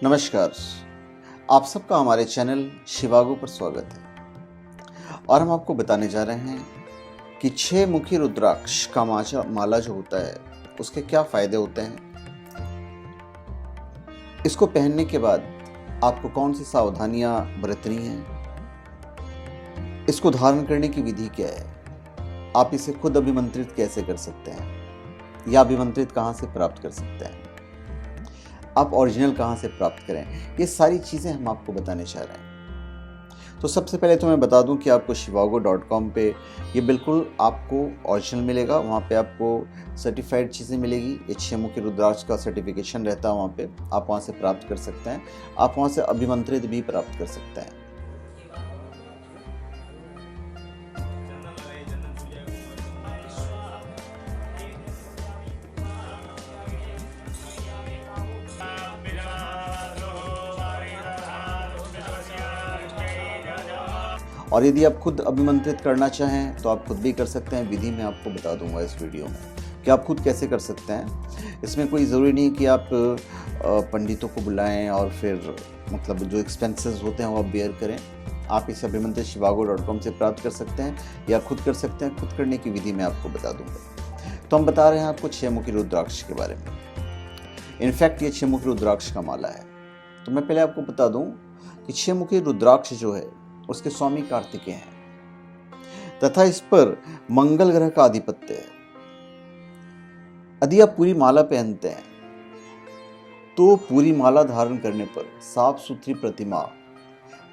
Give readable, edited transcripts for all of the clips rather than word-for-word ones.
नमस्कार। आप सबका हमारे चैनल शिवागो पर स्वागत है और हम आपको बताने जा रहे हैं कि 6 मुखी रुद्राक्ष का माला जो होता है उसके क्या फायदे होते हैं, इसको पहनने के बाद आपको कौन सी सावधानियां बरतनी हैं, इसको धारण करने की विधि क्या है, आप इसे खुद अभिमंत्रित कैसे कर सकते हैं या अभिमंत्रित कहाँ से प्राप्त कर सकते हैं, आप ओरिजिनल कहाँ से प्राप्त करें, ये सारी चीज़ें हम आपको बताने चाह रहे हैं। तो सबसे पहले तो मैं बता दूं कि आपको shivago.com पे ये बिल्कुल आपको ओरिजिनल मिलेगा। वहाँ पे आपको सर्टिफाइड चीज़ें मिलेगी। ये 6 मुखी रुद्राक्ष का सर्टिफिकेशन रहता है, वहाँ पे आप वहाँ से प्राप्त कर सकते हैं। आप वहाँ से अभिमंत्रित भी प्राप्त कर सकते हैं। और यदि आप खुद अभिमंत्रित करना चाहें तो आप खुद भी कर सकते हैं। विधि मैं आपको बता दूंगा इस वीडियो में कि आप खुद कैसे कर सकते हैं। इसमें कोई ज़रूरी नहीं कि आप पंडितों को बुलाएं और फिर मतलब जो एक्सपेंसेस होते हैं वो आप बेयर करें। आप इसे अभिमंत्रित shivago.com से प्राप्त कर सकते हैं या खुद कर सकते हैं। खुद करने की विधि मैं आपको बता दूंगा। तो हम बता रहे हैं आपको 6 मुखी रुद्राक्ष के बारे में। इनफैक्ट ये 6 मुखी रुद्राक्ष का माला है। तो मैं पहले आपको बता दूं कि 6 मुखी रुद्राक्ष जो है उसके स्वामी कार्तिकेय हैं तथा इस पर मंगल ग्रह का आधिपत्य है। यदि आप पूरी माला पहनते हैं तो पूरी माला धारण करने पर साफ सुथरी प्रतिमा,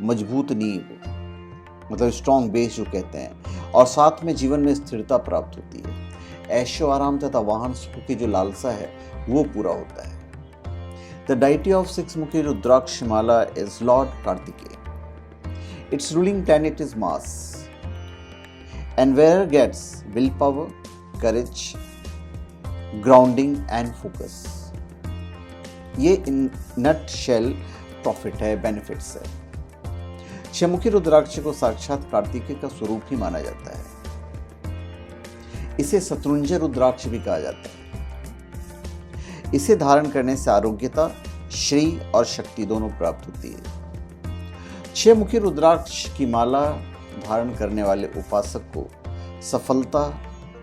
मजबूत नींव मतलब स्ट्रॉन्ग बेस जो कहते हैं, और साथ में जीवन में स्थिरता प्राप्त होती है। ऐशो आराम तथा वाहन सुख की जो लालसा है वो पूरा होता है। The deity of 6 mukhi rudraksha mala is lord Kartikeya. Its ruling planet is Mars, and where gets willpower, courage, grounding and focus. ये इन नट शेल प्रॉफिट है, बेनिफिट्स है। 6 मुखी रुद्राक्ष को साक्षात कार्तिकेय का स्वरूप ही माना जाता है। इसे शत्रुंजय रुद्राक्ष भी कहा जाता है। इसे धारण करने से आरोग्यता, श्री और शक्ति दोनों प्राप्त होती है। 6 मुखी रुद्राक्ष की माला धारण करने वाले उपासक को सफलता,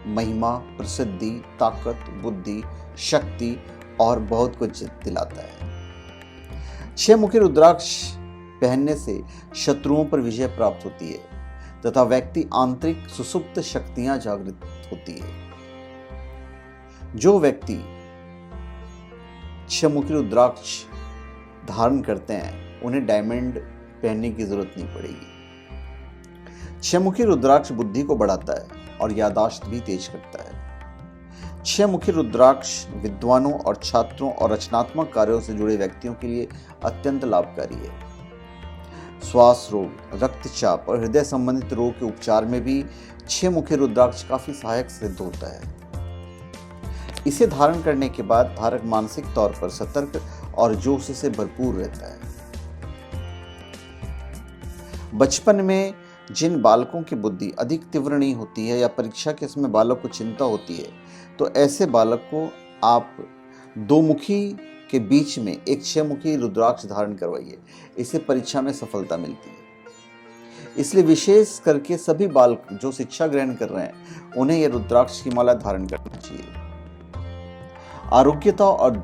महिमा, प्रसिद्धि, ताकत, बुद्धि, शक्ति और बहुत कुछ दिलाता है। 6 मुखी रुद्राक्ष पहनने से शत्रुओं पर विजय प्राप्त होती है तथा व्यक्ति आंतरिक सुसुप्त शक्तियां जागृत होती है। जो व्यक्ति 6 मुखी रुद्राक्ष धारण करते हैं उन्हें डायमंड पहनने की जरूरत नहीं पड़ेगी। 6 मुखी रुद्राक्ष बुद्धि को बढ़ाता है और याददाश्त भी तेज करता है। 6 मुखी रुद्राक्ष विद्वानों और छात्रों और रचनात्मक कार्यों से जुड़े व्यक्तियों के लिए अत्यंत लाभकारी है। श्वास रोग, रक्तचाप और हृदय संबंधित रोग के उपचार में भी 6 मुखी रुद्राक्ष काफी सहायक सिद्ध होता है। इसे धारण करने के बाद धारक मानसिक तौर पर सतर्क और जोश से भरपूर रहता है। बचपन में जिन बालकों की बुद्धि अधिक तीव्र नहीं होती है या परीक्षा के समय बालक को चिंता होती है, तो ऐसे बालक को आप 2 मुखी के बीच में एक 6 मुखी रुद्राक्ष धारण करवाइए। इससे परीक्षा में सफलता मिलती है। इसलिए विशेष करके सभी बालक जो शिक्षा ग्रहण कर रहे हैं उन्हें यह रुद्राक्ष की माला धारण करना चाहिए। आरोग्यता और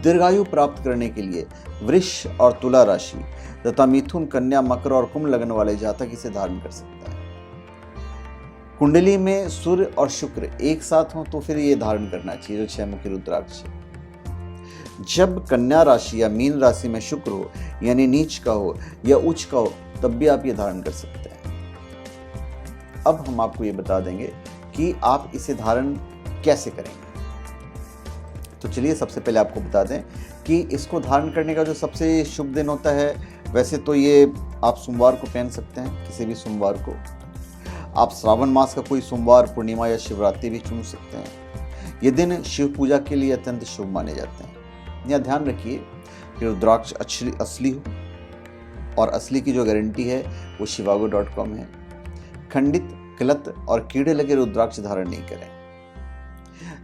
दीर्घायु प्राप्त करने के लिए वृष और तुला राशि तथा मिथुन, कन्या, मकर और कुंभ लगन वाले जातक इसे धारण कर सकता है। कुंडली में सूर्य और शुक्र एक साथ हो तो फिर ये धारण करना चाहिए जो 6 मुखी रुद्राक्ष। जब कन्या राशि या मीन राशि में शुक्र हो यानी नीच का हो या उच्च का हो तब भी आप ये धारण कर सकते हैं। अब हम आपको ये बता देंगे कि आप इसे धारण कैसे करेंगे। तो चलिए सबसे पहले आपको बता दें कि इसको धारण करने का जो सबसे शुभ दिन होता है, वैसे तो ये आप सोमवार को पहन सकते हैं, किसी भी सोमवार को। आप श्रावण मास का कोई सोमवार, पूर्णिमा या शिवरात्रि भी चुन सकते हैं। ये दिन शिव पूजा के लिए अत्यंत शुभ माने जाते हैं। यह ध्यान रखिए कि रुद्राक्ष असली हो, और असली की जो गारंटी है वो shivago.com है। खंडित, गलत और कीड़े लगे रुद्राक्ष धारण नहीं करें।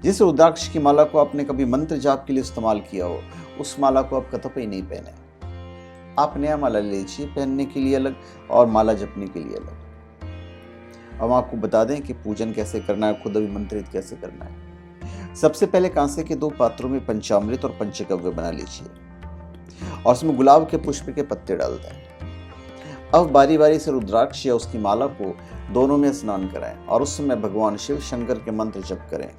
जिस रुद्राक्ष की माला को आपने कभी मंत्र जाप के लिए इस्तेमाल किया हो उस माला को आप कतई नहीं पहने। आप नया माला ले लीजिए, पहनने के लिए अलग और माला जपने के लिए अलग। अब आपको बता दें कि पूजन कैसे करना है, खुद अभिमंत्रित कैसे करना है। सबसे पहले कांसे के 2 पात्रों में पंचामृत और पंचगव्य बना लीजिए और उसमें गुलाब के पुष्प के पत्ते डाल दें। अब बारी बारी से रुद्राक्ष या उसकी माला को दोनों में स्नान कराएं और उस समय भगवान शिव शंकर के मंत्र जप करें,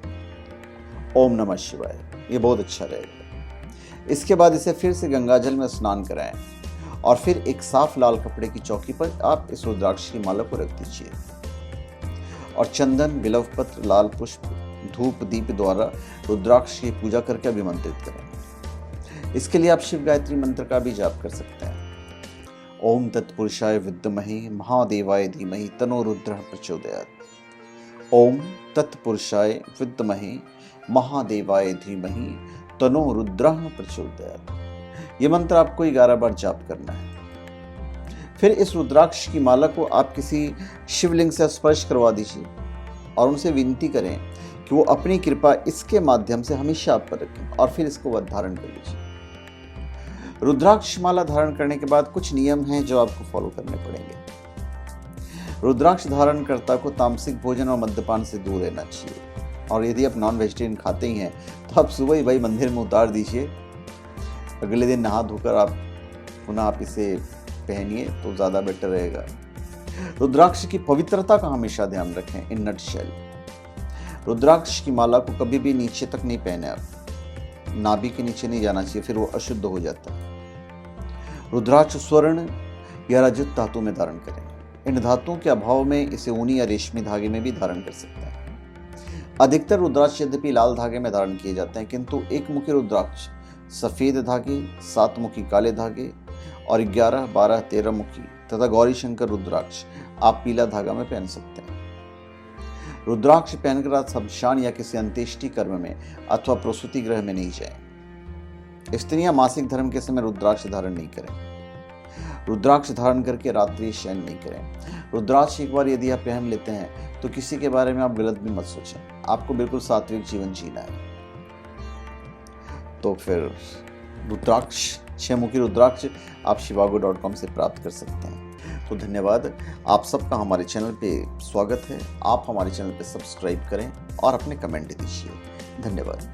ओम नमः शिवाय। ये बहुत अच्छा रहेगा। इसके बाद इसे फिर से गंगाजल में स्नान कराएं और फिर एक साफ लाल कपड़े की चौकी पर आप इस रुद्राक्ष की माला को रख दीजिए और चंदन, बिल्व पत्र, लाल पुष्प, धूप, दीप द्वारा रुद्राक्ष की पूजा करके अभिमंत्रित करें। इसके लिए आप शिव गायत्री मंत्र का भी जाप कर सकते हैं। ओम तत्पुरुषाय विद्महे महादेवाय धीमहि तन्नो रुद्रः प्रचोदयात्। ओम तत्पुरुषाय विद्महे महादेवाय धीमहि तन्नो रुद्रः प्रचोदयात्। ये मंत्र आपको 11 बार जाप करना है। फिर इस रुद्राक्ष की माला को आप किसी शिवलिंग से स्पर्श करवा दीजिए और उनसे विनती करें कि वो अपनी कृपा इसके माध्यम से हमेशा आप पर रखें और फिर इसको धारण कर लीजिए। रुद्राक्ष माला धारण करने के बाद कुछ नियम हैं जो आपको फॉलो करने पड़ेंगे। रुद्राक्ष धारण कर्ता को तामसिक भोजन और मद्यपान से दूर रहना चाहिए और यदि आप नॉन वेजिटेरियन खाते ही हैं तो आप सुबह ही भाई मंदिर में उतार दीजिए। अगले दिन नहा धोकर आप पुनः आप इसे पहनिए तो ज़्यादा बेटर रहेगा। रुद्राक्ष की पवित्रता का हमेशा ध्यान रखें। इन नटशेल रुद्राक्ष की माला को कभी भी नीचे तक नहीं पहने आप, नाभि के नीचे नहीं जाना चाहिए, फिर वो अशुद्ध हो जाता है। रुद्राक्ष स्वर्ण या रजत धातु में धारण करें। इन धातुओं के अभाव में इसे ऊनी या रेशमी धागे में भी धारण कर सकते हैं। अधिकतर रुद्राक्ष यद्यपि लाल धागे में धारण किए जाते हैं, किंतु एक मुखी रुद्राक्ष सफेद धागे, 7 मुखी काले धागे और 11, 12, 13 मुखी तथा गौरी शंकर रुद्राक्ष आप पीला धागा में पहन सकते हैं। रुद्राक्ष पहनकर आप शमशान या किसी अंत्येष्टि कर्म में अथवा प्रसूति गृह में नहीं जाएं। स्त्रियां मासिक धर्म के समय रुद्राक्ष धारण नहीं करें। रुद्राक्ष धारण करके रात्रि शयन नहीं करें। रुद्राक्ष एक बार यदि आप पहन लेते हैं तो किसी के बारे में आप गलत भी मत सोचें। आपको बिल्कुल सात्विक जीवन जीना है। तो फिर रुद्राक्ष, 6 मुखी रुद्राक्ष आप shivago.com से प्राप्त कर सकते हैं। तो धन्यवाद। आप सबका हमारे चैनल पे स्वागत है। आप हमारे चैनल पे सब्सक्राइब करें और अपने कमेंट दीजिए। धन्यवाद।